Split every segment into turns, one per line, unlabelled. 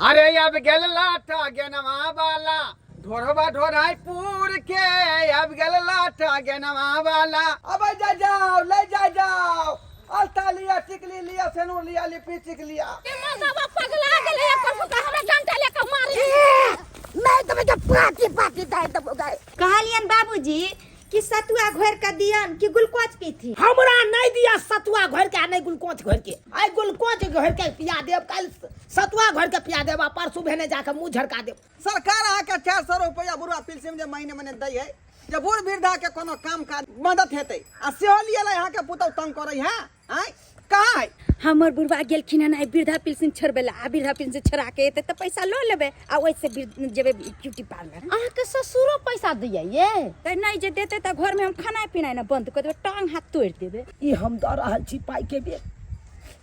अरे अब गेल लाटा गेनवा वाला ढोरवा ढोराईपुर के अब गेल लाटा गेनवा वाला। अब जा जाओ ले जा जाओ अलता लिया टिकली लिया सेनूर लिया लिपस्टिक लिया।
पगला गेले हमरा डंटा लेके मारी मैं तुम्हें तो पार्टी पार्टी दाई दबो गए।
कहलियन बाबूजी कि सतुआ घोर का दियन कि ग्लूकोज पी थी।
हमरा नहीं दिया सतुआ घोर के नहीं ग्लूकोज घोर के। आई ग्लूकोज घोर के पिया देब कल सतुआ घोर के पिया देब परसों भेने जाके मुंह झरका देब।
सरकार आके 400 रुपया बुढ़ा पेंशन जे महीने महीने दै है जे बूढ़ वृद्धा के कोनो काम काज मदद हेतै आ सेहो लियला यहाँ के पुतौ तंग करै है। आई कहाँ है
हमर बुढ़वा गेलखिन ना वृद्धा पेंशन छोड़बेला आ वृद्धा पेंशन छोड़ा के एते त पैसा लो लेबे आ ओइसे जेबे ब्यूटी पार्लर।
अहाँ के ससुरो पैसा दिया ये
त नहीं जे देते त घर में हम खाना पीना ना बंद कर देबे टांग हाथ तोड़ देबे।
ई हम द रहल छी पाई के बे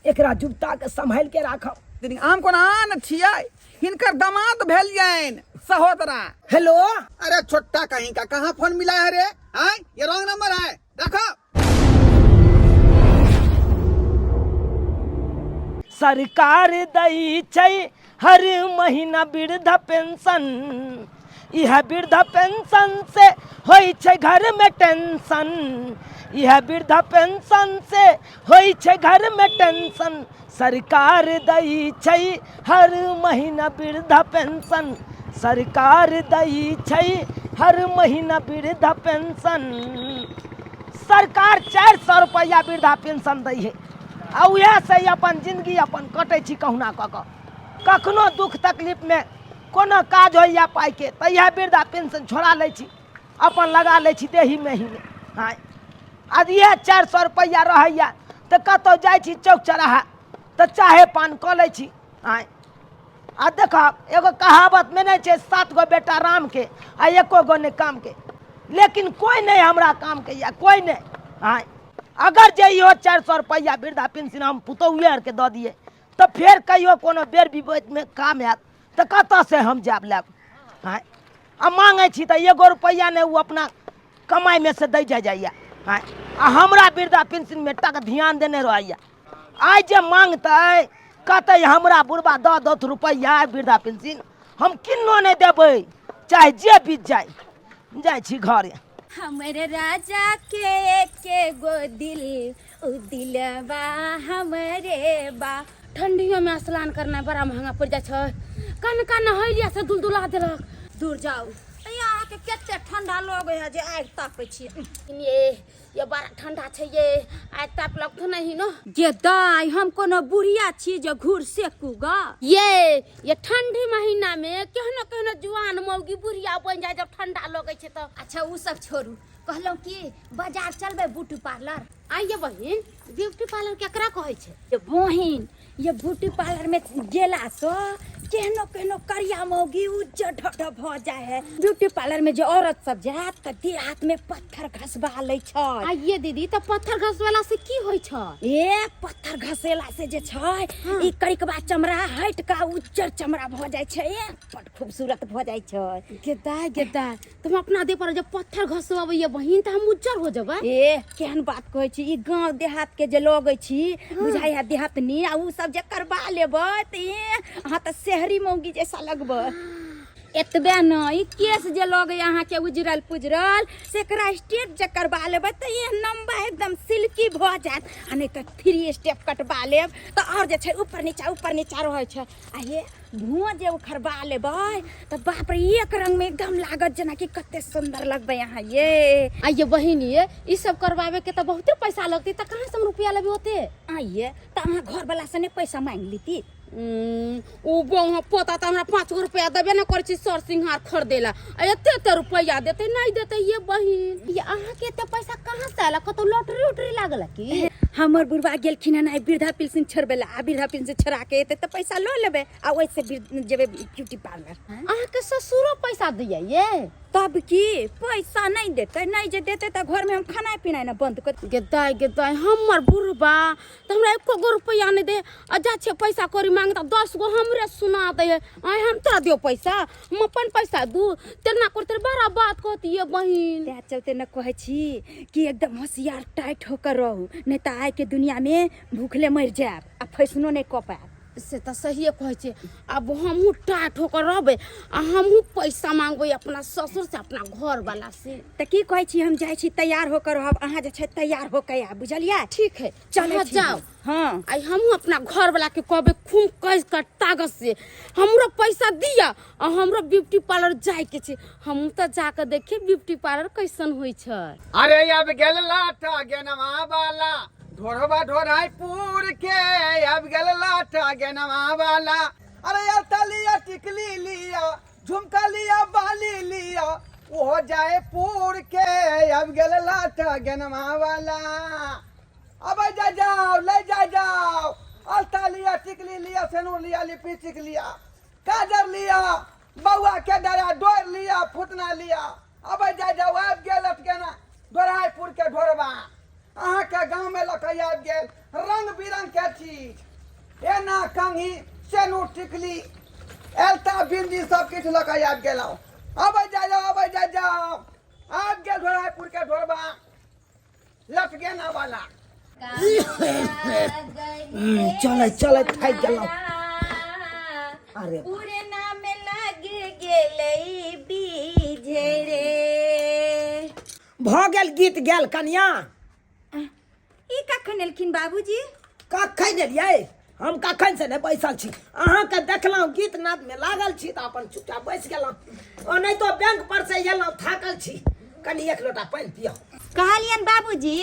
एकरा जुगता के संभाल के राखब।
दीदी आम कोना न छियै हिनकर दामाद भेलियन सहोदरा।
हेलो
अरे छोटा कहीं का कहाँ फोन मिला है रे? आई ये रॉन्ग नंबर है रखो।
सरकार दई छै हर महीना वृद्धा पेंशन। यह वृद्धा पेंशन से होई छै घर में टेंशन। यह वृद्धा पेंशन से होई छै घर में टेंशन। सरकार दई छै हर महीना वृद्धा पेंशन। सरकार दई छै हर महीना वृद्धा पेंशन। सरकार 400 रुपया वृद्धा पेंशन दै है आ उहे से अपन जिंदगी अपन कटे छी कहुना क कखनो दुख तकलीफ में कोनो काज होइया पाई के त यह वृद्धा पेंशन छोड़ा ले छी अपन लगा ले छी देही में ही में। हाँ आज यह 400 रुपया रहैया त कतौ जाय छी चौक चौराहा त चाहे पान क ले छी। हाँ आ देख एगो कहावत में नहीं छे 7 गो बेटा राम के आ एको गो ने काम के लेकिन कोई नहीं हमरा काम के या कोई नहीं। हाँ अगर जइयो 400 रुपया वृद्धा पेंशन हम पुतौर के दे दिए तो फिर कहियो कोनो बेर विपद में काम आत तो कत से हम जाब लेब। हाँ आ मांगे छी तो 1 रुपया ने वो अपना कमाई में से दे जाइया। हाँ आ हमरा वृद्धा पेंशन में टक ध्यान देने रहिया। आज जे मांगते कहते हमरा बुढ़बा 10 रुपया वृद्धा पेंशन हम किन्नो नहीं देबै चाहे जे बीत जाए छी घर।
हमरे राजा के गो दिल उ दिलवा हमरे बा।
ठंडियों में स्नान करना बड़ा महंगा पड़ जाए छै। कन कन नहैलिया से दुलदुला देलक। दूर जाओ
यहाँ के केते ठंडा लगे है जे आग तापे छी।
ये बड़ा ठंडा छै ये आग ताप लगतो नहीं न।
जे दाई हम कोनो बुढ़िया छी जे घूर सेकूगा।
ये ठंडी महीना में केहनो केहनो जुआन मौगी बुढ़िया बन जाए जब ठंडा लगे छै तो।
अच्छा उ सब छोड़ू कहलौं कि बाजार चलबे ब्यूटी पार्लर।
आइए बहिन ब्यूटी पार्लर केकरा कहै छै?
ये बहिन ये ब्यूटी पार्लर में गेला सो केहनो केहनो करिया मौगी उज्जर ढढ भ जाए है। ब्यूटी पार्लर में जो औरत सब जात त देह हाथ में पत्थर घसबा ले छ।
आइए दीदी तो पत्थर घसवाला से की होई छ?
ए पत्थर घसेला से जे छ ई करिकबा चमड़ा हट का उज्जर चमड़ा भ जाए छै। बड़ खूबसूरत भ जाए छै।
गेदा तुम अपना देह पर जब पत्थर घसवाबे बहिन त हम उज्जर हो जबे।
ए केहन बात कहै छी? ई गांव देहात के जे लगै छी बुझाई है देहातनी आ उ सब जे करबा लेबै त अहाँ त शहरी मौगी जैसा लगबै। एतबे न ई केस जे लगे अहाँ के उजरल पुजरल से एकरा स्टेप जे करबा लेबै त ये लंबा एकदम सिल्की भ जात। आ नहीं त 3 स्टेप कटबा लेब त और जे छै ऊपर नीचा रहै छै। आ ये धुआं जे उखरबा लेबै त बाप रे एक रंग में एकदम लागत जना कि कते सुंदर लगबै अहाँ। ये
आइए बहिन ये ई सब करवावे के त बहुते पैसा लगती त कहां से हम रुपया लेबे होते?
आइए त अहाँ घर वाला से नहीं पैसा मांग लीती?
ओ बहु पता त हमरा 5 रुपया देबे न कर छी सर सिंहार खरीदेला एते रुपया देते नहीं देते। ये बहिन
ये अहाँ के त पैसा कहां से आला? कतो लॉटरी उटरी लागल की?
हमर बुढ़वा गेलखिन ना वृद्धा पेंशन छोड़बेला आ वृद्धा पेंशन छोड़ा के एते त पैसा लो लेबे आ ओइसे जेबे ब्यूटी पार्लर।
अहाँ के ससुरो पैसा दिया ये?
तब की पैसा नहीं देते, नहीं जे देते त घर में हम खाना पीना ना बंद कर।
गेदाय हमर बुढ़बा त हमरा एको गो रुपया नहीं दे आ जा छे पैसा करी मांगता 10 गो हमरे सुना दे। आय हम तोरा दियो पैसा हम अपन पैसा दू तेना करते बड़ा बात कहती है बहिन।
त्या चलते न कहै छी कि एकदम होशियार टाइट होकर रहू नहीं त आय के दुनिया में भूखले मर जाब आ फैसनो नहीं क पाब। से तो सहिए कहै छै। अब हमहूँ टाइट होकर रहबै आ हमहूँ पैसा मांगबै अपना ससुर से अपना घर वाला से।
तो की कहै छी हम जाइ छी तैयार होकर रहब, अहाँ जे छै तैयार होकर आ, बुझलियै?
ठीक है चलो जाओ।
हाँ
आई हमहूँ अपना घर वाला के कहबै खूब कस कर ताकत से हमरो पैसा दिया और हमरो ब्यूटी पार्लर जाए के छै। हमहूँ तो जाकर देखिए ब्यूटी पार्लर कैसन होइ छै।
अरे अब गेल लाटा गेनवा वाला ढोरबा ढोराई पूर के, अब गेल लाटा गेनवा वाला। अरे यार तलिया टिकली लिया, झुमका लिया, बाली लिया, वो जाए पूर के, अब गेल लाटा गेनवा वाला। अब जा जाओ ले जा जाओ, अलता लिया, टिकली लिया, सेनूर लिया, लिपस्टिक लिया, काजर लिया, बउआ के डरा डोर लिया, फुटना लिया। अब जा जाओ अब गेल गेना ढोराईपुर के ढोरबा। अहाँ के गांव में लकैया गेल रंग बिरंग के चीज, एना कंघी, सेनूर, टिकली, एलता बिंदी सब किछ लकैया गेल। अब जा जाओ, अब जा जाओ अब गेल ढोराईपुर के ढोरबा लटगेना वाला।
चले चले थाक गेलौ। अरे
पूरे नाम लग गेलै बीजे रे।
भ गेल गीत गेल कन्या।
ई कखन एलखिन बाबूजी?
कखन एलियै? हम कखन से नहीं बैसल छी, अहाँके देखलहुँ गीत नाद में लागल छी तो अपन चुपचाप बैस गेलहुँ। और नहीं तो बैंक पर से एलहुँ थाकल छी, कनी एक लोटा पानि पियो।
कहलियन बाबूजी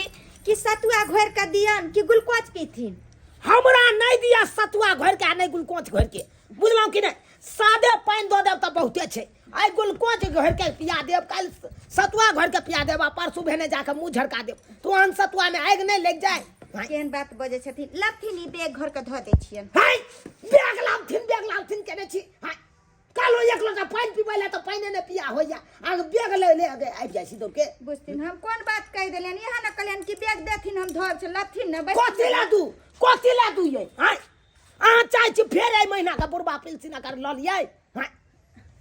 कि सतुआ घोर के दियन कि ग्लूकोज पीथिन?
हमरा नहीं दिया सतुआ घोर के, नहीं ग्लूकोज घोर के, बुझलहुँ कि नहीं? सादे पानि दो देव तो बहुते छै, आई ग्लूकोज घोर के पिया देव, कल सतुआ घोर के पिया देव, परसू भेने जाके मुँह झड़का देव, तुरंत सतुआ में आगि नहीं लग जाए।
केहन बात बजे छथिन? लथिन ई बैग घर के धो दै छियन।
हाय बैग लामथिन केने छी। हाय कालो एक लोटा पानि पीबै ले तो पानि ने पिया होइया, आग बैग ले ले आगे आबि जाइ छी दौड़ के।
बुझथिन हम कोन बात कह देलियन? यहाँ न कहलियन कि बैग देथिन हम धोब छ, लथिन न बैठ।
कथी ला दू ये? हाय अहाँ चाहै छी फेर एहि महीना के बुढ़बा पेंशन कर ल लियै? हाय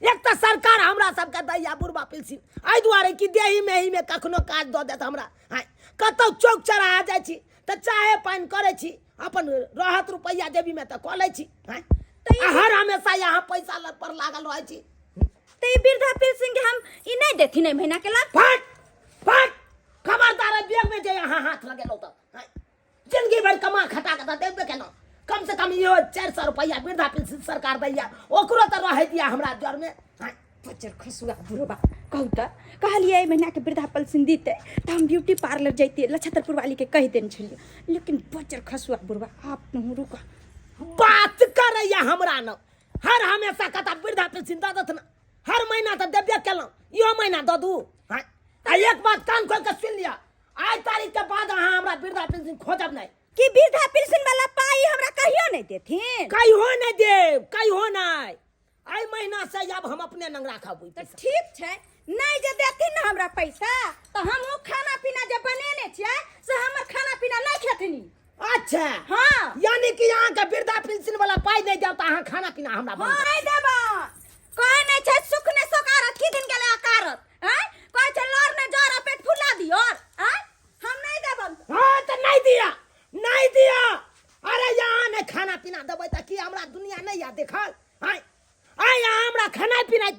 एक तो सरकार हमरा सबके दैया बुढ़बा पेंशन, एहि दुआरे कि देही मेही में कखनो काज दऽ देत हमरा। हाय कतौ चौक चौराहा जाइ छी तो चाहे पानि करे छी, अपन रहत रुपैया जेबी में तो कऽ लै छी। हाय हर हमेशा यहाँ पैसा पर लागल रहे छी।
तो ई वृद्धा पेंशन के हम ई नहीं देथिन एहि महीना के लाभ?
फट फट खबरदार बैग में जे यहाँ हाथ लगेलो तो जिंदगी भर कमा खटा के देबे केना, कम से कम यो 400 रुपया वृद्धा पेंशन सरकार दैया, ओकरो तो रह दिया हमरा जर में।
बच्चर खसुआ बुढ़बा कहू तो कहलिए एहि महीना के वृद्धा पेंशन दीते तो हम ब्यूटी पार्लर जैतिए, लछत्रपुर वाली के कह देने छलिए, लेकिन बच्चर खसुआ बुढ़बा आप न रुका
बात करैया हमरा न, हर हमेशा कता वृद्धा पेंशन दऽ दत न, हर महीना तो देबे केलहुँ, यो महीना दऽ दू। आ एक बात कान खोल के सुन लिया, आज तारीख के बाद अहाँ हमरा वृद्धा पेंशन खोजब नहीं।
कि वृद्धा पेंशन वाला पाई हमरा कहियो नहीं देथिन?
कहियो नहीं देव, कहियो नहीं। आई महीना से अब हम अपने नंग राखब।
तो ठीक छै, नहीं जे देथिन न हमरा पैसा तो हम खाना पीना जे बनेने छियै से हमर खाना पीना नहीं खेथिन।
अच्छा
हाँ
यानी कि यहाँ के वृद्धा पेंशन वाला पाई नहीं देव तो अहाँ खाना पीना हमरा बंद
नहीं देबा। कोई नहीं छै सुख ने सोकारत की दिन गेले अकारत, हैं कोई छै लर ने जरा पेट फुला दियो, हैं हम नहीं देबन।
हाँ तो नहीं दिया, नहीं दिया। अरे यहाँ ने खाना पीना देबै त की हमरा दुनिया नहीं या देखल? हाय आइ यहाँ हमरा खाना पीना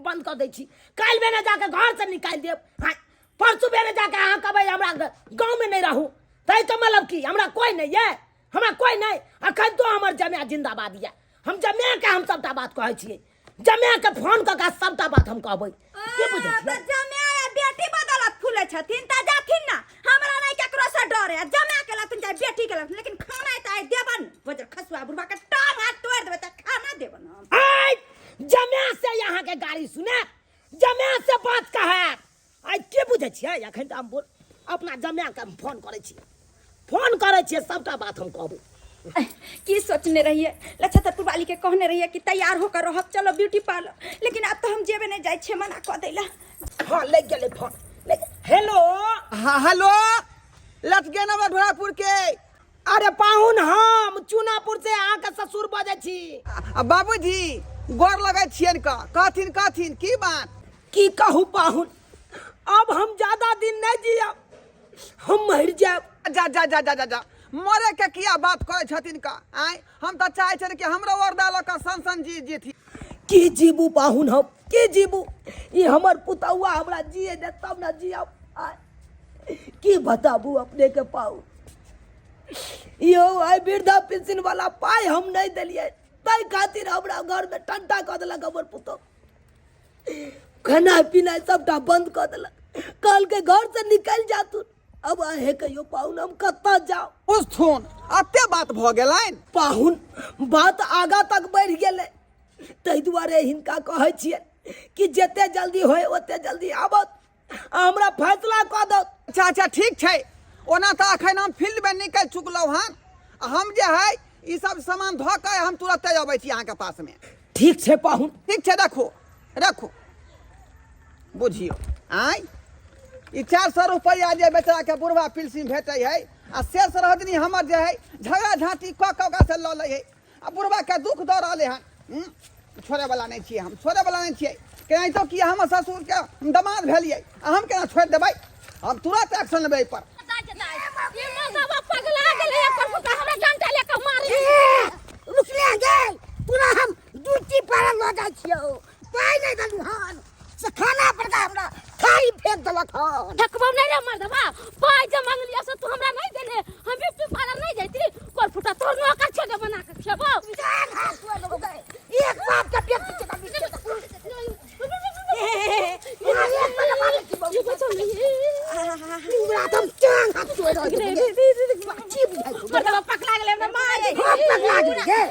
बंद कर दै छी, काल्हि बेने जाके घर से निकाल देब। हाय परसू बेने जाके अहाँ कहबै हमरा गाँव में नहीं रहू, तै तो मतलब की हमरा कोई नहीं है, हमरा कोई नहीं। अखन तो हमर जमाया जिंदाबाद ये, हम जमाया के हम सबटा बात कहै छियै, जमाया के फोन क के सबटा बात हम कहबै। के बुझै छियै?
जमाया बेटी बदलत फूले छथिन त जाथिन ना, हमरा नहीं केकरो से डर है। जमाया के लथिन चाहे बेटी के लथिन, लेकिन खाना त आइ देबन। बजर खसुआ बुढ़बा के टांग हाथ तोड़ देबै त खाना देबन हम।
आइ जमाया से यहाँ के गाड़ी सुने, जमाया से बात कहे। आइ के बुझै छियै? अखन त हम अपना जमाया के फोन करै छी, फोन करे छियै, सबटा बात हम कहबो।
की सोचने रहिए? लछत्रपुर वाली के कहने रहिए कि तैयार होकर रहब चलो ब्यूटी पार्लर, लेकिन अब तो हम जेबे नहीं जाय छे, मना कह देला।
हाँ ले गेले फोन। हेलो
हाँ हेलो लटगेना ढोरापुर के।
अरे पाहुन हम चुनापुर से अहाँ के ससुर बजे छी।
बाबूजी गोर लगे छियन का, कहथिन कहथिन की बात?
की कहू पाहुन, अब हम ज्यादा दिन नहीं जियब, हम मर जाब।
जा जा जा जा जा जा मरे के किया बात करे छथिन का आय हम तो चाहे छे कि हमरो वरदा ल का सन जी थी
की जीबू पाहुन हम की जीबू ई हमर पुतौआ हमरा जिए दे तब ना जिया की बताबू अपने के पाहुन यो आई वृद्धा पेंशन वाला पाई हम नहीं दिलिए ताई खातिर हमरा घर में ठंडा कर देलक हमर पुतौ खाना पीना सबटा बंद कर देलक कल के घर से निकल जातू अब आहे कहियो पाहुन हम कत्ता जाओ
उस थोन अते बात भ गेलैन
पाहुन बात आगा तक बढ़ गेलै ताहि दुआरे हिनका कहै छियै कि जते जल्दी होय ओते जल्दी आबत हमरा फैसला कऽ दो
अच्छा ठीक छै ओना तो अखन हम फील्ड में निकल चुकलौ हन हम जे है ई सब सामान धो के हम तुरंत अबै छी अहाँ के पास में
ठीक छै पाहुन
ठीक छै रखो बुझियो आय ई 400 रुपया जे बेचारा के बुढ़वा पिलसिन भेटै है आ शेष रहतनी हमर जे है झगड़ा झाँटी कऽ से लऽ लै है आ बुढ़वा के दुख दऽ रहले हन छोड़े वाला नहीं छियै हम छोड़े वाला नहीं छियै केनाहितो कि हमर ससुर के दामाद भेलियै आ हम केना छोड़ देबै हम तुरंत एक्शन लेबै पर
हम ड्यूटी पर लगा छियो पाई नहीं दलु हन से खाना पर का हमरा थारी फेंक देलक हन
ठकबो नहीं रे मर्दवा पाई जे मांगलिया से तू हमरा नहीं देले हम ब्यूटी पार्लर नहीं जाती कोल फुटा तोर नौकर छे बना के खेबो
जान हाथ हुआ लोग गए एक बाप का पेट के
मर्दवा पकला गेले ना माय
पकला गेले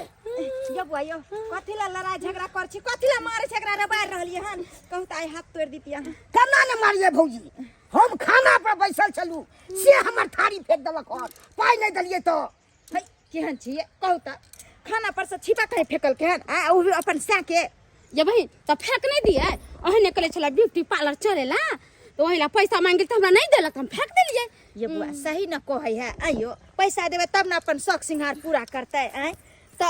यो बुआ यो कथी ला लड़ाई झगड़ा कर छी कथी ला मारे झगड़ा रे बाहर रहलिए हन कहू त आइ हाथ तोड़ दीती अहाँ
केना ने मारिए भौजी हम खाना पर बैसल छलू से हमर थारी फेंक देलक हन पाई नहीं दलिए तो
है केहन छी कहू त खाना पर से छिपा कहीं फेकल केहन आ उ अपन सा के
ये बहिन तो फेंक नहीं दिए ओहने कले छला ब्यूटी पार्लर चलेला तो वही ला पैसा मांगिल तो हमरा नहीं देलक हम फेंक देलिए
ये बुआ सही न कहै है आइयो पैसा देबे तब न अपन शौक सिंगार पूरा करते आय त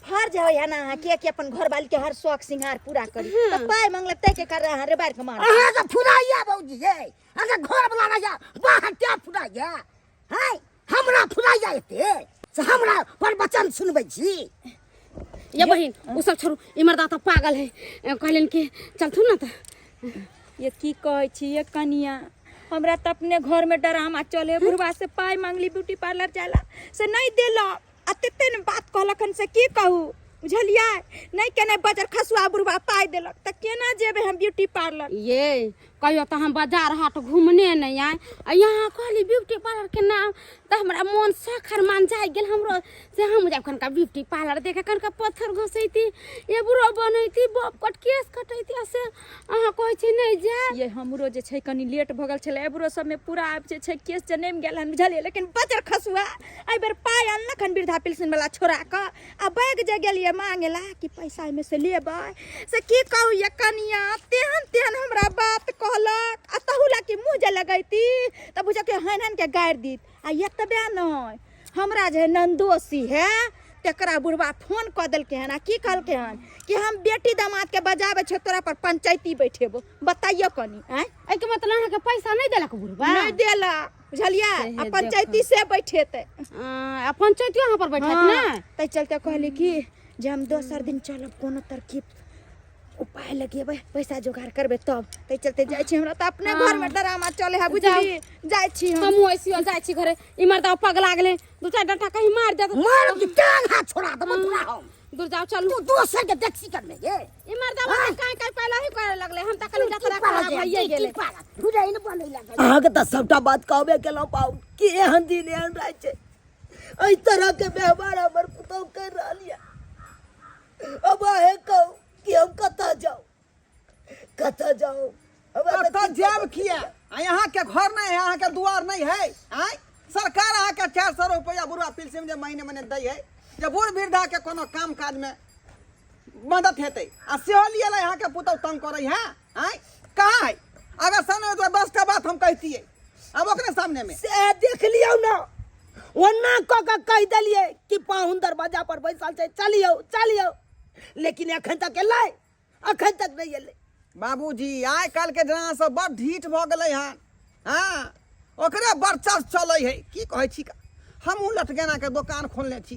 फर्ज है ना के अपन घर वाली के हर शौक सिंगार पूरा करी त पाई मांगले के कर रहा रे बार के मार
अहाँ के फुराइया भौजी हे अगर घर वाला रहा बाहर क्या फुराइया है हमरा फुराइया एते से हमरा पर वचन सुनबै छी
ये बहिन उ सब छोड़ू इमरदा तो पागल है कहलन कि चल थू ना तो
ये की कहै छी ये कनिया हमरा त अपने घर में डरामा चले बुढ़वा से पाई मांगली ब्यूटी पार्लर जाला से नहीं देला अते ने बात कहलखन से की कहू बुझलियै नहीं केने बजर खसुआ बुढ़वा पाई देलक त केना जेबे हम ब्यूटी पार्लर
ये कहियो तो हम बाजार हाट घूमने नहीं आए यहाँ कहली ब्यूटी पार्लर के नाम तो हमारा मन सखर मान जाए गेल हमरो से हम जब कनका ब्यूटी पार्लर देखे कनका पत्थर घसैती ये बुरो बनैती बप कट केस कटैती से अहाँ कहै छी नहीं जा
ये हमरो जे छै कनी लेट भ गेल छले एबरो सब में पूरा आब जे छै केस जनेम गेल हम बुझलियै लेकिन बजर खसुआ आई बेर पाई अनलखन वृद्धा पेंशन वाला छोरा क आ बैग जे गेलिए मांगेला कि पैसा में से लेबै से की कहू ये कनिया तेहन हमरा बात कहलक आ तहुला की मुंह जे लगैती त बुझ के हन के गाड़ दीत आ एतबे नहीं हमरा जे नंदोसी है तेकरा बुढ़वा फोन क देलके हन आ की कहलके हन कि हम बेटी दामाद के बजावे छ तोरा पर पंचायती बैठेबो बताइयो कनी हैं
ए के मतलब अहाँ के पैसा नहीं देलक बुढ़वा
नहीं देला बुझलिया आ पंचायती से बैठेते
आ पंचायती वहां पर बैठत ना
तै चलते कहले कि जे हम दोसर दिन चलब कोनो तरकीब उपाय लगेबै पैसा जोगाड़ करबे तब तै चलते जाय छी हमरा त अपने घर में डरामा चले है बुझली जाय छी
हम ऐसी जाय छी घरे इमरदा पगला गेले दू चार डंटा कहीं मार दे
मार के टांग हाथ छोड़ा दम तोरा हम
दूर जाओ चल
तू दोसर के टैक्सी कर ले ये
इमरदा काहे पहला ही करे लगले हम त कल जतरा खराब भइए गेले
बुझाई न बनै लगे
अहाँ के त सबटा बात कहबे केलौ पाहुन कि एहन दिन एहन रात छै एहि तरह के व्यवहार हमर पुतौ कर रहलिया अब आहे कहू कि हम कता जाओ
कत जाब किया यहाँ के घर नहीं है यहाँ के दुआर नहीं है आय सरकार अहाँ के 400 रुपया बुढ़वा पेंशन जे महीने दै है जे बूढ़ वृद्धा के कोनो काम काज में मदद हेतै आ सेहो लियला यहाँ के पुतौ तंग करे है आय कहाँ है अगर सामने तो 10 का बात हम कहतिए अब ओकरे सामने में
से देख लियो ना ओना क कह देलिए कि पाहुन दरवाजा पर बैसल छै चलियो लेकिन अखन तक नहीं एले
बाबूजी आइ काल के जना सब बड़ ढीठ भ गेलै हन हाँ ओकरे वर्चस्व चलै है की कहै छी हमहूँ लटकेना के दुकान खोलने छी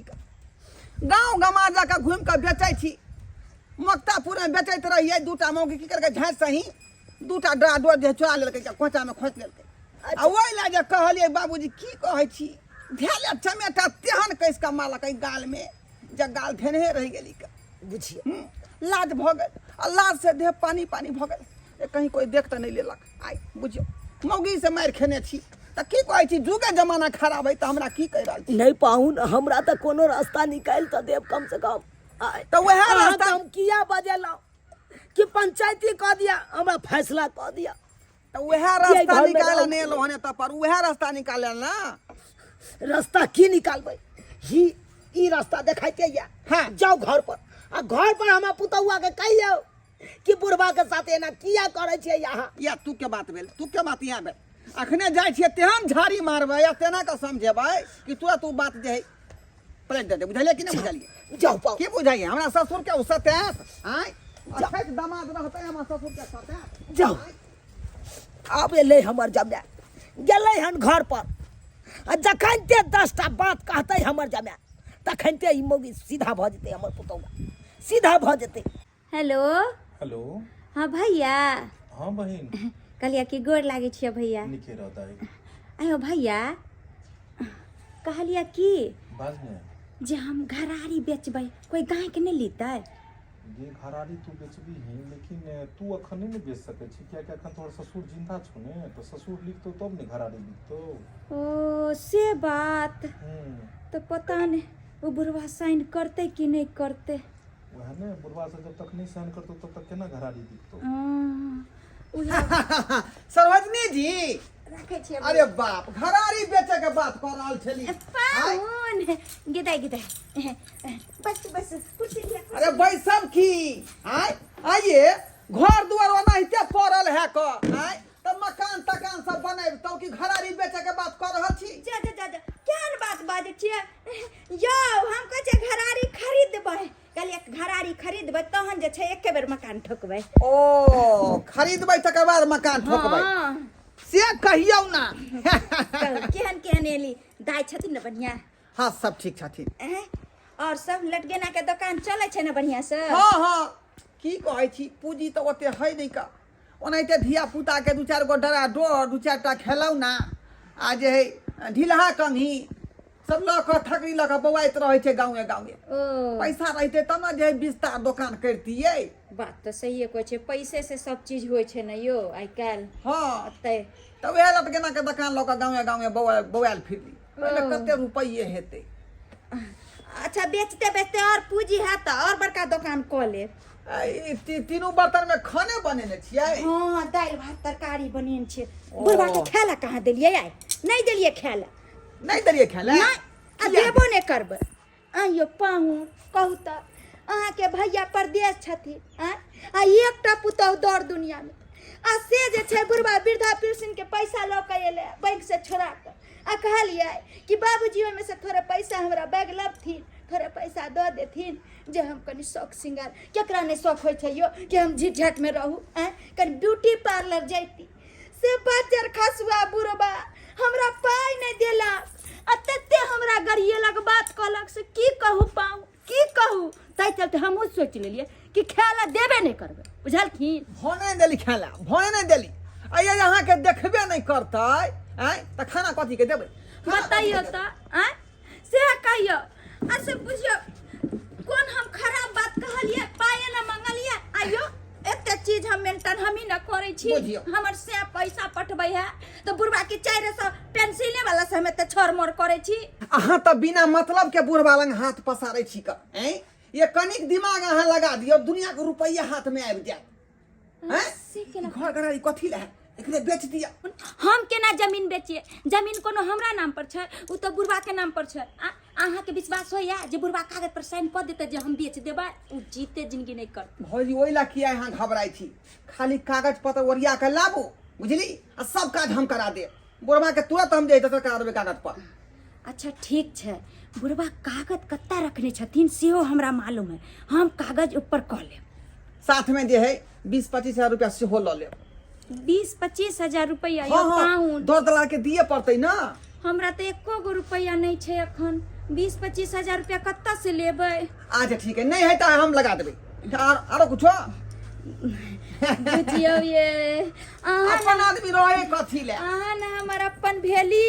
गाँव गमा जाकर घूम कर बेचै छी मक्तापुर में बेचैत रहिए दूटा मौगी की करके झाँस सही दूटा डरा डोर जे चोरा लेलकै कोचा में खोस लेलकै आ ओहि ला जे कहलिए बाबूजी की कहै छी धेले चमेटा तेहन कैस के मारलकै गाल में जे गाल धेने रह गेली का
बुझिए
लाज भ गेल आ लाज से देह पानी पानी भ गेल कहीं कोई देख तो नहीं लेलक आई बुझियो मौगी से मार खेने छी त की कहै छी जुगे जमाना खराब है त हमरा की कह रहल छी
नहीं पाहुन हमरा तो कोनो रास्ता निकाल तो देव कम से कम
तो वह रास्ता
हम किया बजेला कि पंचायती कह दिया हमरा फैसला कह दिया
तो वह रास्ता निकाल ने लो हने त पर वह रास्ता निकाले ना
रास्ता की निकालबै ही ई रास्ता देखाइते या
हाँ।
जाओ घर पर आ घर पर हम पुतौआ के कहियो कि बुढ़वा के साथ एना किया करे छियै यहाँ
या तू के बात भेल तू के बात यहाँ भेल अखने जाइ छियै तेहन झाड़ी मारबै या तेना के समझेबै कि तुरंत तू बात जे है पलट दे बुझलिए कि नहीं बुझलिए
जाओ पाओ
की बुझाइए हमरा ससुर के उसते आय अच्छा दामाद रहते हमरा ससुर के साथे
जाओ अब एलै हमर जमाय गेलै हन घर पर आ जखन ते 10टा बात कहतै हमर जमाय तखन ते ई मौगी सीधा भ जेतै हमर पुतौआ सीधा भ जेतै
हेलो
हेलो
हाँ भैया
हाँ बहन
कहलिया कि गोर लागे छियै भैया
निके रहता है
आयो भैया कहलिया कि
बाज ने
जे हम घरारी बेचबै कोई गाय के नहीं लेतै
ये घरारी तू बेचबी ही लेकिन तू अखन नहीं बेच सके छी क्या क्या अखन तोहर ससुर जिंदा छो ने तो ससुर लिखतो तब ने घरारी बिकतो
ओ से बात तो पता नहीं वो बुढ़वा साइन करते कि नहीं करते
वह ने बुढ़वा से जब तक नहीं सहन करतो तब तक केना घरारी बिकतो
सरोजनी जी
रखे छियै
अरे बाप घरारी बेचे के बात कर रहल छली
पाउन गिदाई गिदाई बस बस कुर्सी लिया
अरे बैसब की आय आइए घर दुआर ओनाहिते पड़ल है क आय त मकान तकान सब बनाब तो कि घरारी बेचे के बात कर रहल छी
जा जा जा जा केहन बात बाजे छियै यौ हम कहै छियै घरारी खरीदबै कहलियै घरारी खरीदबै तहन जे छै एके बेर मकान ठोकबै
ओ खरीदबै तकर बाद मकान ठोकबै
हाँ
से कहियौ ना
केहन केहन एली दाय छथिन ने बढ़िया
हाँ सब ठीक छथिन
और सब लटकेना के दुकान चलै छै ने बढ़िया से
हाँ हाँ की कहै छी पूंजी तो ओते है नहीं का ओनाहिते धिया पुता के 2-4 गो डरा डोर 2-4टा खेलौना आ जे है ढिलहा कंघी सब लऽ कऽ थकड़ी लऽ कऽ बौआइत रहै छै गाँवे गाँवे
ओ
पैसा रहते तब न जे विस्तार दुकान करतियै
बात तो सही है छै पैसे से सब चीज होइ छै ने यो आइ काल्हि
हाँ
तै
तब वएह लटकेना के दुकान लऽ कऽ गाँवे गाँवे बौआल फिरली पहिले कते रुपये हेतै
अच्छा बेचते बेचते और पूंजी है तो और बड़का दुकान कऽ ले
तीनों बर्तन में खाने बनेने छियै
हाँ दालि भात तरकारी बनेने छै बुढ़वा के खायला कहाँ देलियै आइ नहीं देलियै खायला
नहीं देलियै खायला
नहीं आ देबो नहीं करबै आइयो पाहु कहू तऽ अहाँके भैया परदेश छथिन आ एकटा पुतहु दौड़ दुनिया में आ से जे छै बुढ़वा वृद्धा पेंशन के पैसा लऽ के एले बैंक से छोड़ा के आ कहलियै कि बाबूजी ओहिमे से थोड़े पैसा हमरा बैग लबथिन थोड़े पैसा दऽ देथिन जे हम कनि शौक श्रृंगार केकरा नहीं शौक होइ छै यो कि हम झिझट में रहू कनि ब्यूटी पार्लर जैती से बच्चर खसुआ बुढ़वा हमरा पाई नहीं देलक आ तते हमरा गरिएलक बात कहलक से की कहू पाऊँ की कहू ताहि चलते हमहूँ सोचि लेलियै कि खायला देबे नहीं करबै बुझलखिन
भने देली खायला भने नहीं देली अये यहाँ के देखबे नहीं करतै त खाना कथी के देबै
बताइयो तऽ से कहियो आ से बुझियो कोन हम खराब बात कहलियै पाए न मंगलियै आइयो एते चीज हम मेंटेन हमी न करै छी
बुझियो।
हमर से पैसा पठबै है तो बुढ़वा के 400 पेंसिले वाला से हमें त छोर मोर करै छी
अहाँ त बिना मतलब के बुढ़वा लंग हाथ पसारै छी का ये कनिक दिमाग अहाँ लगा दियौ दुनिया के रुपया हाथ में आबि जायत
से केना
घर घरारी कथी लै एकरे बेच दिया
हम केना जमीन बेचिए जमीन कोनो हमरा नाम पर छै उ तो बुढ़वा के नाम पर छै अहाँ के विश्वास होइया जे बुढ़वा कागज पर साइन क देते जे हम बेच देबै उ जीते जिंदगी नहीं कर
भौजी ओइ ला किया यहाँ घबराई छी खाली कागज पत्र ओरिया के लाबू बुझली आ सब काज हम करा देब बुढ़वा के तुरंत हम जे करा देबै कागज पर
अच्छा ठीक छै बुढ़वा कागज कत्ता रखने छथिन सेहो हमरा मालूम है हम कागज ऊपर कऽ लेब
साथ में जे है 20-25 हजार रुपया सेहो लऽ लेब
20-25 हजार रुपया
हाँ हाँ
पाउंड
दो दलाल के दिए पड़तै ना
हमरा तो एको गो रुपया नहीं छे अखन 20-25 हजार रुपया कत्ता से लेबै
अच्छा ठीक है, नहीं है तो हम लगा देबै। आरो कुछो
बुझियो ये
अपन आदमी रहे कथी ले।
ना हमर अपन भेली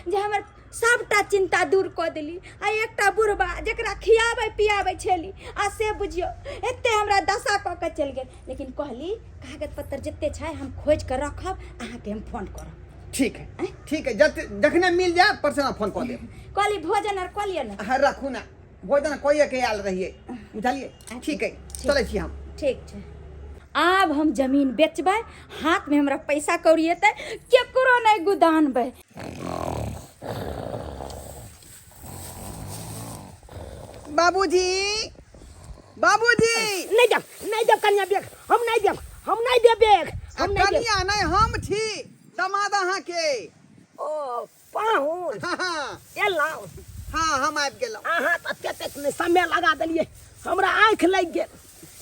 जे हमर सबटा चिंता दूर क देली आ एकटा बुढ़बा जकरा खियाबै पियाबै छली आ से बुझियो एते हमरा दशा क के चल गेल। लेकिन कहली कागज पत्तर जते छै हम खोज के रखब, अहाँ के हम फोन करब।
ठीक है ठीक है, जखने मिल जाए परसों फोन कर देब।
कहली भोजन आर कलिए ना।
हाँ रखू ना, भोजन कोई के आयल रहिए, बुझलिए। ठीक है चले छी हम।
ठीक छै, आब हम जमीन बेचबै, हाथ में हमरा पैसा कौड़ी एतै, केकरो नहीं गुदानबै।
बाबूजी बाबूजी
नहीं जब कन्या बेग हम नहीं देब, हम नहीं देब बेग, हम नहीं देब।
कन्या नहीं हम छी दामाद अहाँ के।
ओ पाहुन
हाँ
एलौ।
हाँ हम आबि गेलहुँ।
अहाँ तऽ कतेक ने समय लगा देलिए, हमरा आँख लग गेल।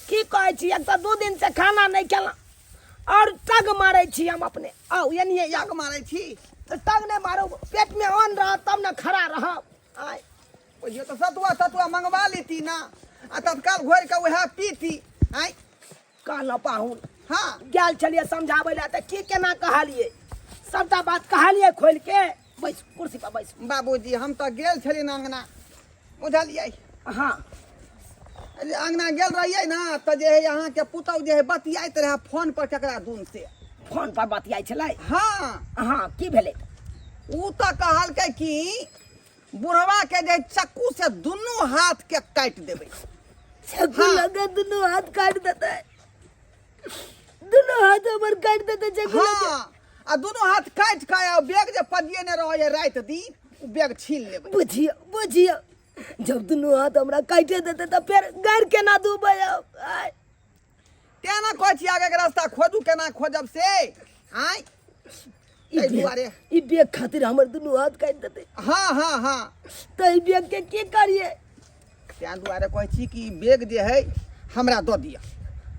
की कहै छी, एक तऽ 2 दिन से खाना नहीं खेलहुँ और टग मारै छी हम अपने।
आओ यानी याग मारै छी
तो टग नहीं मारो, पेट में अन्न रह तब न खड़ा रहब। आय
बुझियो तो सतुआ मंगवा लेती ना, आ तत्काल घोर के वह पीती। आय
कहलहुँ पाहुन
हाँ
गेल छलिए समझाबै लए, तऽ की केना कहलिए, सबटा बात कहलिए खोल के। बैस कुर्सी पर बैस।
बाबूजी हम तो गेल छली ना अंगना, बुझलिए।
हाँ
अंगना गेल रहिए ना तो जे है यहाँ के पुतौ जे है बतियाइत रहे फोन पर केकरा दून से।
फोन पर बतियाइ छलै।
हाँ
हाँ की भेलै?
ऊ तो कहलकै कि बुढ़वा के जे चक्कू से दुनू हाथ के काट देबै।
चक्कू लगा दुनू हाथ काट देतै, दुनू हाथ हमर काट देतै चक्कू लगा।
हाँ आ दुनू हाथ काट के बैग जे पजियने रहे रात दिन, ऊ बैग छीन लेबै।
बुझियो जब दुनू हाथ हमरा काटे देतै तऽ फेर घर केना दूबै?
केना कहै छी आगे के रास्ता खोजू, केना खोजब से? आय एहि दुआरे
ई बैग खातिर हमर दुनू हाथ काट देतै।
हाँ हाँ हाँ
तऽ ई बैग के की करिए?
तें दुआरे कहै छी कि बैग जे है हमरा दऽ दिअ।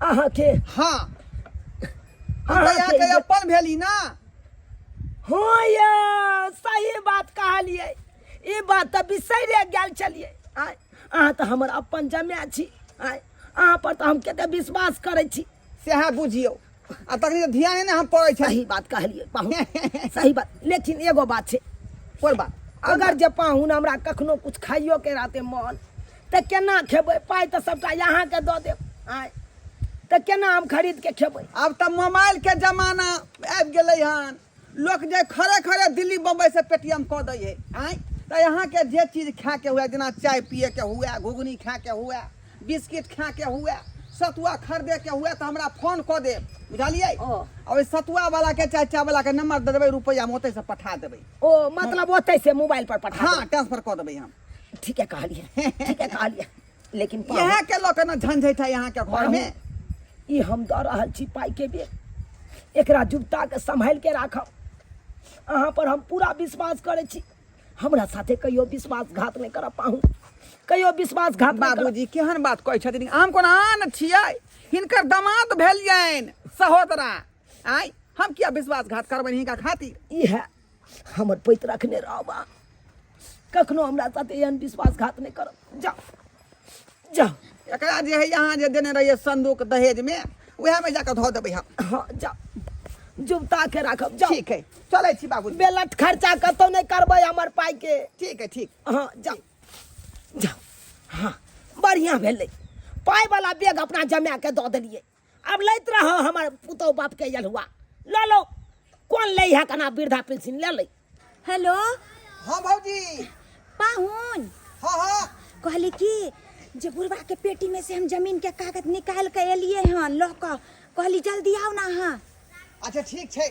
अहाँ के?
हाँ
अहाँ
यहाँ के अपन भेली ना।
हाँ ये सही बात कहलिए, ई बात तऽ बिसरे गेल छलिए। आय अहाँ तऽ हमर अपन जमाय छी, आय अहाँ पर तऽ हम कते विश्वास करै छी।
सेहा बुझियो, आ तखनी ध्यान ने हम पड़ै छै।
सही बात कहलिए पाहुन, सही बात। लेकिन एगो बात छै,
कोन बात?
अगर जे पाहुन हमरा कखनो कुछ खाइयो के रहते मन, तऽ केना खेबै? पाइ तऽ सबटा यहाँ के दऽ देब, आय तऽ केना हम खरीद के खेबै?
अब तो मोबाइल के जमाना आबि गेलै हन, लोग जे खड़े खड़े दिल्ली बम्बई से पेटीएम कऽ दै है। आय तो यहाँ के जे चीज खा के हुए, जेना चाय पिए के हुए, घुगनी खा के हुए, बिस्किट खा के हुए, सतुआ खरीदे के हुए, तो हमरा फोन कऽ देब, बुझलिए। और सतुआ वाला के चाय चाय वाला के नंबर दे देबै, रुपया ओतै से पठा देबै।
ओ मतलब ओतै से मोबाइल पर पठा
हाँ ट्रांसफर कऽ देबै हम।
ठीक है कहलिए, ठीक है कहलिए। लेकिन
यहाँ के लोग ना झंझट है यहाँ के घर में।
ई हम दऽ रहल छी पाइ के बेग, एकरा जुगता के संभाल के राखब। अहाँ पर हम पूरा विश्वास करै छी, हमरा साथे कहियो विश्वासघात नहीं करब पाहुन, कहियो विश्वासघात नहीं करब।
बाबूजी केहन बात कहै छथिन? हम कोन आन छियै, हिनकर दामाद भेलियनि सहोदरा। आय हम किया विश्वासघात करबनि हिनका खातिर?
इहे हमर पैत रखने रहबा, कखनो हमरा साथे एहन विश्वासघात नहीं करब। जाओ जाओ,
एकरा जे है यहाँ जे देने रहिए संदूक दहेज में, वह में जाकर धो देबै हम।
हाँ जाओ, जुगता के राखब। जाओ
ठीक है चलै छी बाबूजी।
बेलट खर्चा कतौ नहीं करबै हमर पाइ के।
ठीक है ठीक।
हाँ जाओ जाओ। हाँ बढ़िया भेलै, पाइ वाला बैग अपना जमाय के दऽ देलिए। अब लैत रहो हमर पुतौ बाप के यलहुआ, ले लो। कौन ले है कना वृद्धा पेंशन ले ले।
हेलो
हाँ भौजी।
पाहुन,
हाँ हाँ
कहली कि जे बुढ़वा के पेटी में से हम जमीन के कागज निकाल के एलिए हन लऽ कऽ, कहली जल्दी आओ ना। हाँ
अच्छा ठीक छै।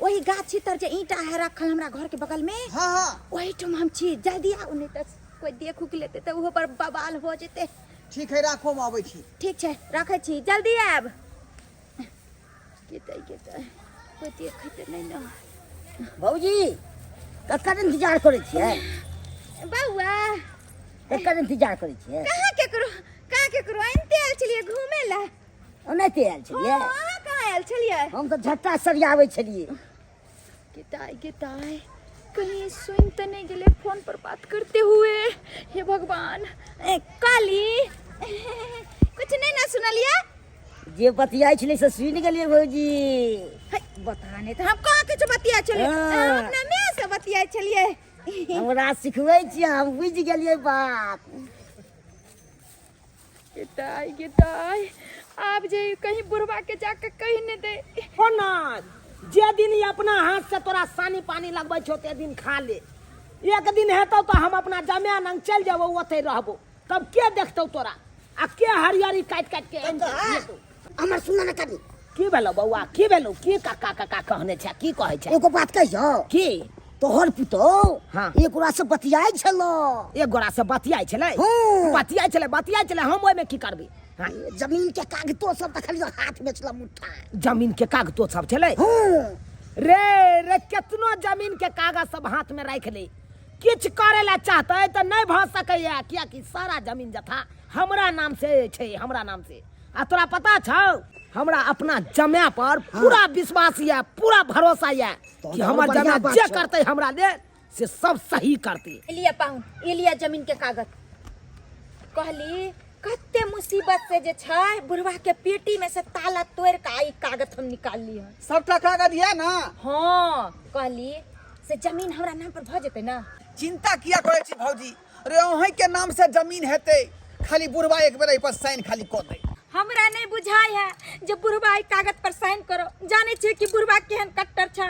वही गाछी तर जे ईंटा है रखल हमरा घर के बगल में,
हाँ हाँ
वही ठम हम छी, जल्दी आओ, नहीं तो कोई देख उख लेते तो उहो पर बवाल हो जेते।
ठीक है राखो हम आबै छी।
ठीक छै रखै छी, जल्दी आब। केतै कोई देखै नहीं ना।
भौजी ककर इंतजार करै छियै?
बौआ
ककर इंतजार करै छियै?
कहाँ केकरो एनते आयल छलिए घूमे ला।
ओनाहिते आयल छलियै?
हाँ कहाँ आयल छलिए?
हम तऽ झट्टा सरियाबै छलियै।
किताई कहीं सुन तो नहीं गए फोन पर बात करते हुए। हे भगवान। काली कुछ नहीं ना सुनलिया?
जे बतियाई छले से सुन गेलिए भौजी।
बताने तो हम कहाँ कुछ बतिया चले, अपना में से बतिया चलिए।
हमरा सिखबै छी, हम बुझ गेलिए बात।
गिटाई गिटाई आप जे कहीं बुढ़वा के जाके कहीं नहीं दे।
हो ना, जे दिन ये अपना हाथ से तोरा सानी पानी लगबै छो ते दिन खा ले। एक दिन हेतौ तो हम अपना जमिया नंग चल जाबो, ओते रहबो, तब के देखतौ तोरा आ के हरियरी काट काट के
हमर सुन न करी।
की भेलो बौआ, की भेलो, की काका काका कहने छै, की कहै छै?
एगो बात कहियो
की
तोहर पुतो
हाँ।
एक गोरा से बतियाई छलो।
एक गोरा से बतियाई छलै,
हाँ।
बतियाई छलै, हम ओइ में की करबी? हाँ।
जमीन के कागतो सब त खाली हाथ में छला मुट्ठा।
जमीन के कागजो सब छलै?
हाँ।
रे केतनो जमीन के कागज सब हाथ में राख ले, किछ करे ला चाहते तो नहीं भ सकैया, किया कि सारा जमीन जथा हमरा नाम से छै, हमरा नाम से। आ तोरा पता छौ हमरा अपना जमिया पर पूरा विश्वास है, पूरा भरोसा है कि हमर जमिया जे करते हमरा ले से सब सही करते।
एलिया पाउन, एलिया जमीन के कागज। कहली कते मुसीबत से जे छै बुढ़वा के पेटी में से ताला तोड़ के आई कागज हम निकाल ली है।
सबटा कागज है ना?
हाँ, कहली से जमीन हमरा नाम पर भ जेते ना।
चिंता किया करे छी भौजी? रे अहीं के नाम से जमीन हेते, खाली बुढ़वा एक बेर एहि पर साइन खाली क दे।
हमरा नहीं बुझाई है जब बुढ़वा ई कागज पर साइन करो। जाने छे कि बुढ़वा केहन कट्टर छै,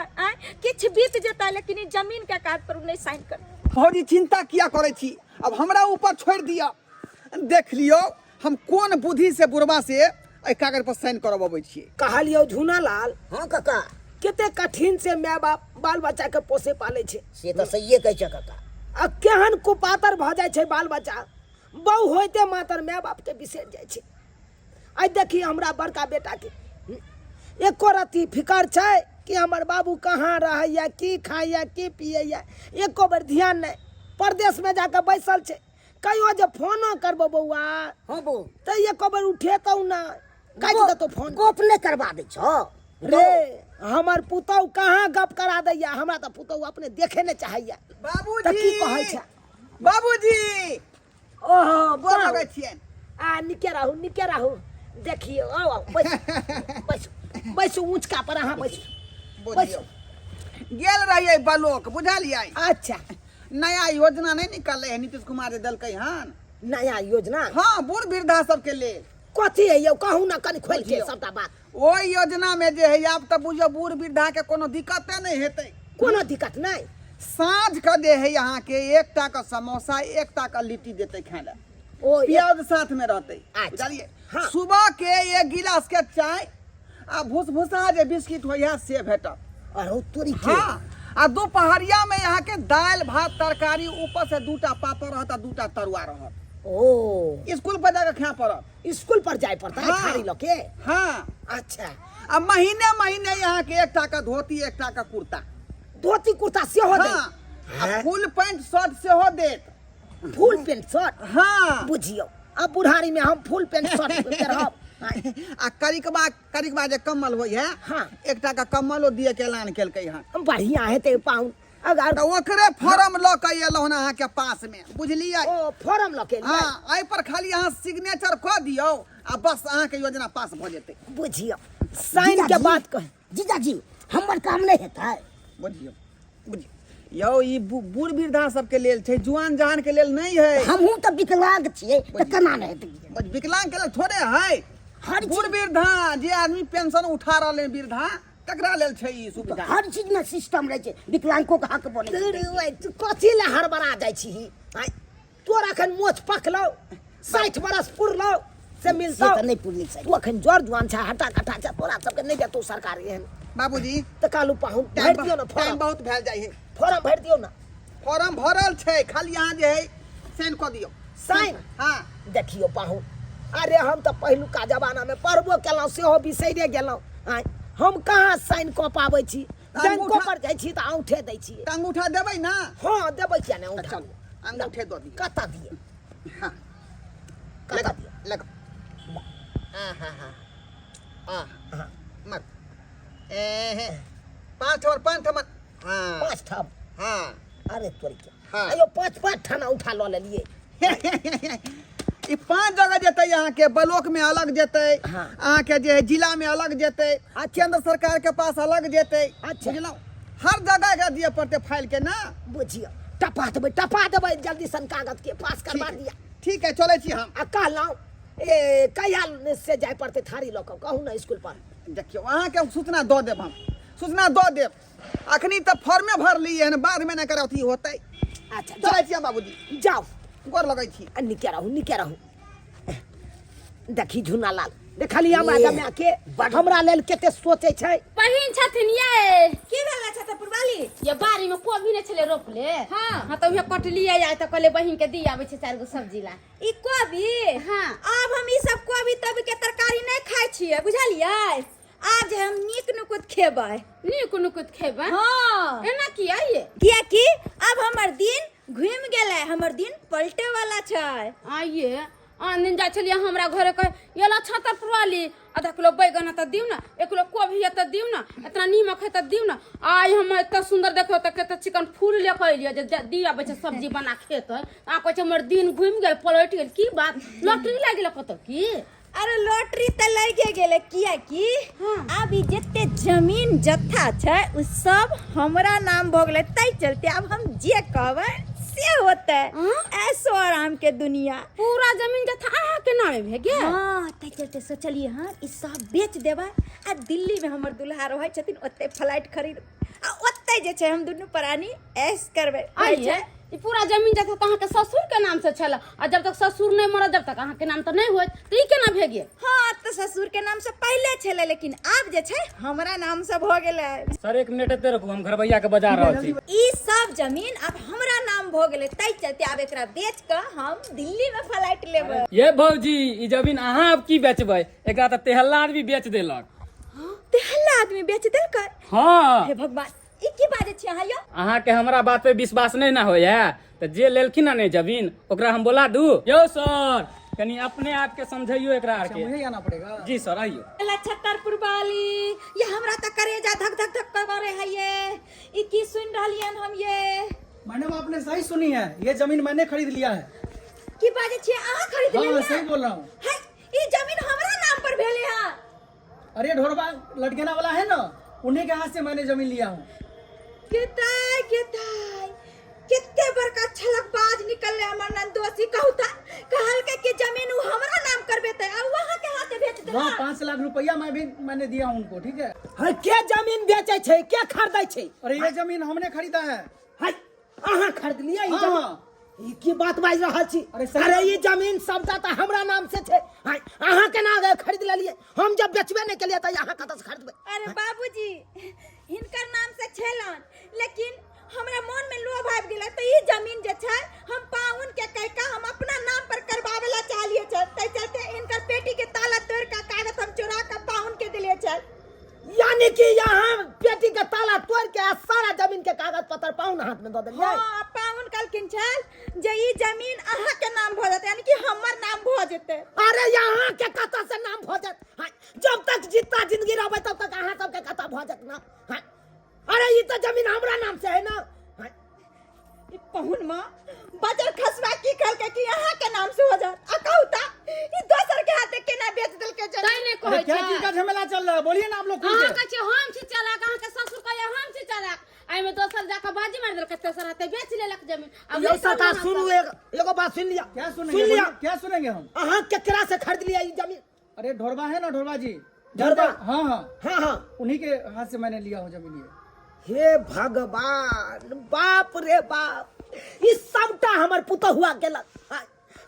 किछ बीत जेता लेकिन ई जमीन के कागज पर नहीं साइन कर।
भौजी चिंता किया करे छी? अब हमरा ऊपर छोड़ दिया, देख लियो हम कोन बुद्धि से बुढ़वा से ए कागज पर साइन करबाबै छियै।
कहलियो झूना लाल,
हाँ काका,
कते कठिन से माय बाप बाल बच्चा के पोसे पाले छै।
से तो सहीए कहै छै काका।
आ केहन कुपातर भ जाय छै बाल बच्चा, बहु होइते मातर माय बाप के बिसर जाय छै। आई देखी हमरा बड़का बेटा के एको रत्ती फिकर छै कि हमर बाबू कहाँ रहैया, की खाइया, की पियैया, एको बेर ध्यान नहीं। परदेश में जाके बैसल छै, कहियो जे फोनो करबो बौआ
हाँ बो,
त एको बेर उठेतौ ना, काट देतौ फोन।
गप नहीं करवा दे छो
रे हमर पुतौ कहाँ गप करा दैया, हमरा त पुतौ अपने देखे ने चाहैया।
बाबूजी,
त की कहै छै?
बाबूजी
ओहो
गोर लगै छियन।
आ निके रहू, देखियो आओ बैसू बैसू ऊंचका पर अहाँ बैसू।
बुझियो गेल रहिए बलोक, बुझलियै?
अच्छा,
नया योजना नहीं निकल है नीतीश कुमार दलकै हन।
नया योजना?
हाँ, बूढ़ वृद्धा सबके लेल।
कथी है यौ, कहू ना कनी खोल के
बुझियौ।
सबटा बात।
ओहि योजना में जे है आब त बुझियो बूढ़ वृद्धा के कोनो दिक्कते नहीं हेतै।
कोनो दिक्कत नहीं।
साँझ के दे है यहाँ के 1 टा का समोसा, 1 टा का लिट्टी देते खाए ला,
ओ
प्याज साथ में रहते।
अच्छा।
बुझलिए?
हाँ।
सुबह के 1 गिलास के चाय आ भूसा जे बिस्किट होइया से भेटत।
अरे तोरी के
हाँ, आ दोपहरिया में यहाँ के दाल भात तरकारी, ऊपर से 2 टा पापड़ रहत, 2 टा तरुआ रहत।
ओ
स्कूल पर जाके खाए पड़त।
स्कूल पर जाए पड़ता है
हाँ।
खारी लो के?
हाँ,
अच्छा,
अब महीने महीने यहाँ के 1 टा का धोती, 1 टा का कुर्ता।
धोती कुर्ता से हो दे।
हाँ, आ फुल पैंट शर्ट से हो देत।
Full pant shirt?
हाँ,
बुझियो अब बुढ़ारी में हम फुल पेंट शर्ट पहनब।
आ करिकबा जे कम्बल होई है,
हाँ।
1 टा का कम्बलो दिए के ऐलान केलकै हन।
बढ़िया हेतै पाउन। अगर
तो ओकरे फॉर्म ल के एलौ हन अहाँ के पास में, बुझलियै?
ओ फॉर्म लके
हाँ, एहि पर खाली अहाँ सिग्नेचर क दियौ आ बस अहाँ के योजना पास भ जेतै।
बुझियो साइन के बात कह।
जीजाजी हमर काम नहीं हेतै।
बुझियो यौ ई बूढ़ वृद्धा सबके लेल छै, जुआन जहान के लेल नहीं है।
हमहू तो विकलांग छियै त केना नहीं हेतै?
विकलांग के लेल थोड़े है।
हर
बूढ़ वृद्धा जे आदमी पेंशन उठा रहले वृद्धा, तकरा लेल छै ई सुविधा।
हर चीज में सिस्टम रहे छै, विकलांगों के हक बने।
तू कथी ले हड़बड़ा जाइ छी? तोर अखन मोछ पकलौ, 60 बरस पुरलौ से मिलतौ
से त नहीं पूर्णी छै।
तू अखन जड़ जुआन छै, हटा कटा छै, तोरा सबके नहीं देतौ सरकार एहन।
बाबूजी
त कालू पाहुन भर दियो ना
टाइम
फॉर्म,
बहुत भेल जाइ है।
फॉर्म भर दियो ना।
फॉर्म भरल छै, खाली यहाँ जे है साइन क दियौ।
साइन?
हाँ,
देखियो पाहुन, अरे हम तो पहिलुका जमाना में पढ़बो केलौं, सेहो बिसैरे गेलौं। हम कहाँ साइन क पाबै छी? बैंको पर जाइ छी त अंगूठे दै छी।
त अंगूठा देबै ना?
हाँ देबै किया नहीं अंगूठा?
चल अंगूठे दो दियौ।
कता दिए?
हाँ,
कता दिए?
लगा। मत 5 और 5 मत। हाँ,
5 ठप।
हाँ,
अरे तोरी के
हाँ।
अयो 5-5 ठाना उठा लो ले लिए
ई 5 जगह जेतै यहाँ के ब्लॉक में अलग जेतै
हाँ।
अहाँ के जे है जिला में अलग जेतै केंद्र सरकार के पास अलग जेतै
अच्छा।
बुझलौ हर जगह के दिए पड़ते फाइल के ना
बुझियो टपा देबै जल्दी सन कागज के पास करवा दिया
ठीक है चले छी हम
आ कहलौं ए कहिया से जाय पड़ते थारी लोक कहू ना स्कूल पर
देखियो अहाँ के सूचना दऽ देब हम सूचना दऽ देब अखनी तऽ फॉर्मे भर लिए हन बाद में ना करे अथी होतै
अच्छा
चले छी हम बाबूजी
जाओ
गोर लगै छी
निके रहू देखी झुना लाल देखलिया मैडम के हमरा लेल केते सोचे छै
बहिन छथिन ये
की भेल छत पुरवाली
ये बारी में कोबी नहीं छले रोपले हाँ तो उहे कटलिए आय तो कहले बहिन के दी आबै छै 4 गो सब्जी ला
ई कोबी
हाँ।
अब हम ई सब कोबी तबी के तरकारी नहीं खाइ छियै बुझलियै आज हम नीक नुकुत खेबै
नीक नुकुत खेबै
हाँ
एना किया ये
किया कि अब हमर दिन घुम गेलै हमर दिन पलटे वाला छै
आइए आन दिन जाय छलियै हमरा घरे कहे एला छतर पुरवाली आधा किलो बैगन त दिउ ना 1 किलो कोबी त दिउ ना इतना नीमक है त दिउ ना आइ हम इतना सुंदर देखो त केते चिकन फूल लेके अइलिए जे दी आबै छै सब्जी बना खेत आ कहै छै हमर दिन घुम गेल पलट गेल की बात लॉटरी लागिल कत की
अरे लॉटरी त लगे गेले किया कि
हाँ।
अब ई जते जमीन जत्था छै उ सब हमरा नाम भ गेलै तै चलते अब हम जे कहबै से होतै ऐसो आराम के दुनिया
पूरा जमीन जथा अहाँ के नामे भे गेल
हाँ तै चलते सोचलिए हां ई सब बेच देबै आ दिल्ली में हमर दुल्हा रहै छथिन ओते फ्लाइट खरीद आ ओते जे छै हम दुनू प्राणी ऐश करबै
आइए ई पूरा जमीन जथा त अहाँ के ससुर के नाम से छला आ जब तक ससुर नहीं मरत जब तक अहाँ के नाम त नहीं होत त ई केना भे गेल
हाँ तो ससुर के नाम से पहले छले लेकिन अब जे छै हमरा नाम से भ गेलै
सर 1 मिनट एते रखू हम घरबैया के बजा रहल छी
ई सब जमीन अब हमरा नाम भ गेलै तै चलते अब एकरा बेच के हम दिल्ली में फ्लाइट लेबै
ये भौजी ई जमीन अहाँ अब की बेचबै एकरा त तेहल्ला आदमी बेच देलक
तेहल्ला आदमी बेच देलकै
हाँ
हे भगवान ई की बाजै छी अहाँ यो
अहाँ के हमरा बात पे विश्वास नहीं ना होय है त जे लेलखिन ना ने जमीन ओकरा हम बोला दू यो सर कनी अपने आप के समझियो एकरा आर के
मुझे आना पड़ेगा
जी सर आइयो
एला छतरपुर वाली ये हमरा त करेजा धक धक धक कर रहे है ये ई की सुन रहलियन हम ये
मैडम आपने सही सुनी है ये जमीन मैंने खरीद लिया है
की बाजै छी अहाँ खरीद
हाँ
लेलियै
सही बोल रहा हूँ
है ई जमीन हमरा नाम पर भेले है
अरे ढोरबा लटकेना वाला है ना उन्हीं के हाथ से मैंने जमीन लिया हूँ
केताई कितने बड़का छलकबाज निकलले हमर नंदोसी कहूता कहल के जमीन उ हमरा नाम करबे त अब वहां के हाथे बेच दे
वहाँ 5 लाख रुपया मैंने दिया उनको ठीक है
है के जमीन बेचे छै के खरीदै छै
और ये जमीन हमने खरीदा है
है अहाँ खरीद लिया ई जमीन
हाँ
ई की बात बाज रहल छी
अरे सही-
अरे ई जमीन सबटा त हमरा नाम से छै है अहाँ केना खरीद लेलिए हम जब बेचबे नहीं केलिए त अहाँ कतऽ से खरीदबै
अरे बाबूजी हिनकर नाम से छेलन लेकिन हमरा मन में लोभ आबि गेलै त ई जमीन जे छै हम पाउन के कह के हम अपना नाम पर करबावे ला चाहलिए छै तै चलते इनकर पेटी के ताला तोड़ के कागज हम चुरा के पाउन के दिले छै
यानी कि यहाँ पेटी के ताला तोड़ के सारा जमीन के कागज पत्र पाउन हाथ में दऽ देलिए
हां पाउन कहलखिन छल जे ई जमीन अहाँ के नाम भ जाते यानी कि हमर नाम भ जेते
अरे यहाँ के कतऽ से नाम भ जात है जब तक जितना जिंदगी रहबै तब तक अहाँ सबके कतऽ भ जात ना है अरे ई तो जमीन हमरा नाम से है ना है
ई पाउन मां बाजार खसवा की कहलके कि अहाँ के नाम से हो जात आ कहूता ई दोसर के हाथे केना बेच देलके
तै
जमीन
नहीं
अरे
कहै
क्या
छै
चीज का झमेला चल रहा है बोलिए ना आप लोग खुल
अहाँ
के
कहै छै हम छी चलाक अहाँ के ससुर कहै हम छी चलाक आई में दोसर जाके बाजी मार देलक तेसर हाथे बेच लेलक जमीन अब
ये
ई सब
सरकार
नाम
सुनू
पर-
एगो बात सुन लिया
क्या
सुन
सुनेंगे
लिया
क्या सुनेंगे हम
अहाँ केकरा से खरीद लिया ई जमीन
अरे ढोरबा है ना ढोरबा जी
ढोरबा?
हाँ हाँ
हाँ हाँ
उन्हीं के हाथ से मैंने लिया हूँ जमीन ये
हे भगवान बाप रे बाप ई सबटा हमर पुतहुआ केलक हाँ,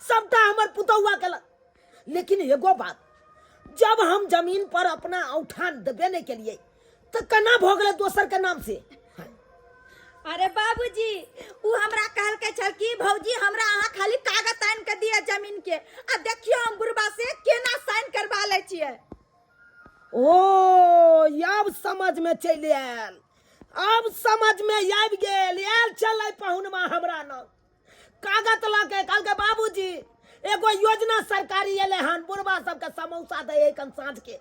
सबटा हमर पुतहुआ केलक लेकिन एगो बात जब हम जमीन पर अपना औठान देबे नहीं के लिए तो केना भ गेलै दोसर के नाम से
अरे बाबूजी उ हमरा कहल के छल कि भौजी हमरा अहाँ खाली कागज आन के दिया जमीन के आ देखियो हम बुढ़बा से केना साइन करवा ले छिए
ओ अब समझ में चल आयल अब समझ में आबि गेल आयल चल पहुनमा हमरा नाम कागज ला के कहल के बाबूजी एगो योजना सरकारी एले हन बुढ़बा सबके समोसा दे कन साँझ के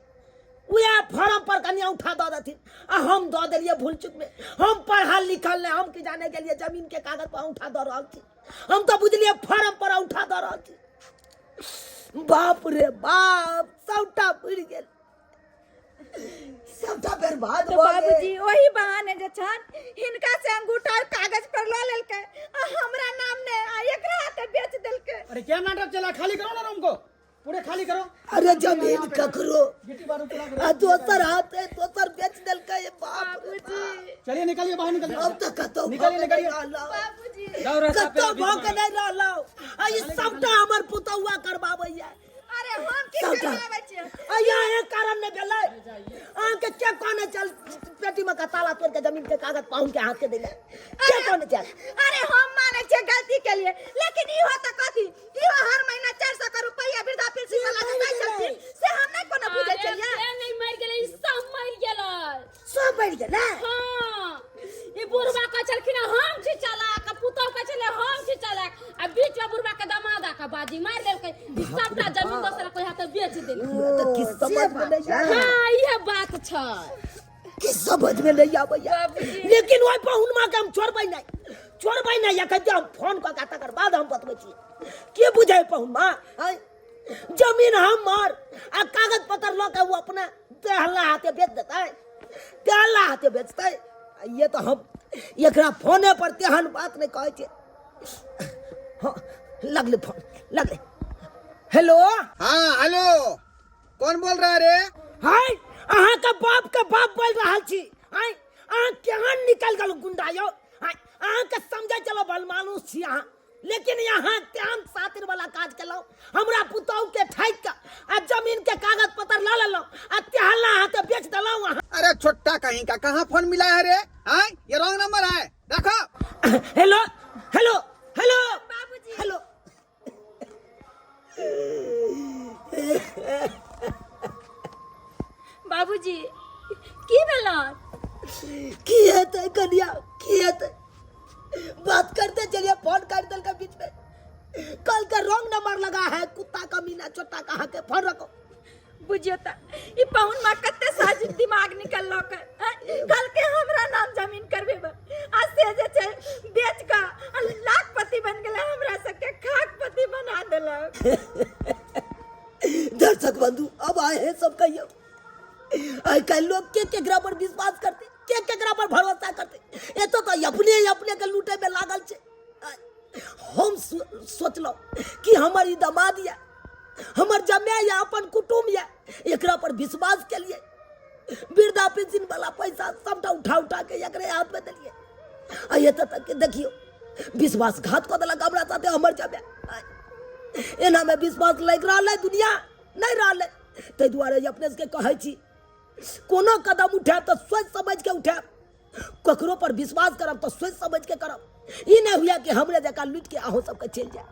उया फॉर्म पर कनिया उठा दो देथिन आ हम दो देलिए भूल चुक में। हम पढ़ल लिखल नहीं, हम की जाने के लिए जमीन के कागज पर उठा दो रहल छी। हम तो बुझलिए फॉर्म पर उठा दो रहल छी। बाप रे बाप, सबटा बुझ गेल, सबटा बर्बाद
तो
हो गेल।
बाबूजी वही बहाने जे छन हिनका से अंगूठा और कागज पर लो लेलके आ हमरा नाम ने आ एकरा हाथे बेच देलके।
अरे क्या नाटक चला, खाली करो ना रूम को, पूरे खाली करो।
अरे जमीन ककरो
गिट्टी बालू पूरा करो।
आ दोसर हाथे दोसर बेच देलकै। ये बाप रे बाप।
चलिए निकलिए बाहर निकलिए।
अब तक कतो
निकलिए, निकलिए।
बाबूजी
जाओ रास्ता पे
कतो भौंक नहीं रहलौ। आ ई सबटा हमर पुतौआ करबाबैया।
अरे हम की
सबटा
करबाबै छियै?
आ यहाँ कारण ने भेलै। अहाँ के क्या कहने चल पेटी में का ताला तोड़ के जमीन के कागज पाउन के हाथ के देले, क्या कहने चल?
अरे हम माने छियै गलती के लिए, लेकिन इहो त कथी इहो हर महीना 400 का रुपया वृद्धा पेंशन वाला देबै छथिन से हम नहीं कोनो बुझै छलियै।
नहीं मर गेलै, ई सब मर गेलै।
सब बढ़ गेलै।
हाँ, ई बुढ़वा कहै छलखिन हम छी चालाक, पुतौ कहै छलै हम छी चालाक, आ बीच में बुढ़वा के दामाद आके बाजी मार देलकै। ई सबटा जमीन दोसरा कोई हाथे बेच देलकै।
तो किस समझ में नहीं आया।
हाँ, इहे बात छै।
किस समझ में नहीं आबैया। लेकिन ओइ पहुनमा के हम छोड़बै नहीं या कहते हम फोन क के तकर बाद हम बतबै छी। के बुझै पहुनमा है? जमीन हमर आ कागज पत्र ल के वो अपने देहला हाथे बेच देतै, देहला हाथे बेचतै। ये तो हम एकरा फोने पर तेहन बात नहीं कहै छै। हाँ, लगले फोन लगले। हेलो,
हाँ हेलो, कौन बोल रहा है रे?
हाय अहाँ के बाप बोल रहल छी। हाय अहाँ केहन निकल गेल गुंडा यौ? हाय अहाँ के समझै चलो बल मानुस छी अहाँ, लेकिन यहाँ तेहन सातिर वाला काज केलौ। हमरा पुतौ के ठैक के आ जमीन के कागज पत्र ल लेलौ आ तेहला हाथे बेच देलौ अहाँ।
अरे छोटा कहीं का, कहाँ फोन मिला है रे? हाँ ये रॉन्ग नंबर है, रखो।
हेलो हेलो हेलो
बाबूजी
हेलो।
बाबूजी की भेलै?
की हेतै कनिया, की हेतै? बात करते चलिए फोन कर दिल के बीच में। कल का रॉन्ग नंबर लगा है, कुत्ता कमीना छोटा कहाँ के फोन रखो।
बुझियो त ई पाहुन में कते साजिद दिमाग निकल के कल के हमरा नाम जमीन करबेब आ से जे छै बेच के लाखपति बन गेलै, हमरा सबके खाकपति बना देलक।
दर्शक बंधु अब आए हैं सब कहियो। आई कल लोग के केकरा पर विश्वास करते, के केकरा पर भरोसा करते। ये तो अपने के लूटे में लागल छे। हम सोचलो कि हमर ई दामाद या हमर जमाई या अपन कुटुंब या एकरा पर विश्वास के लिए वृद्धा पेंशन वाला पैसा सबटा उठा के एकरे हाथ में देलिए। आ ये तो तक देखियो विश्वासघात को देलक हमरा साथे हमर जमाई। एना में विश्वास लग रहा दुनिया नहीं रहा। ताहि दुआरे अपने के कहै छी कोनो कदम उठाब तो सोच समझ के उठाब, ककरो पर विश्वास करब तो सोच समझ के करब। ई नहीं हुआ कि हमरे जका लूट के अहों सबके चल जाए।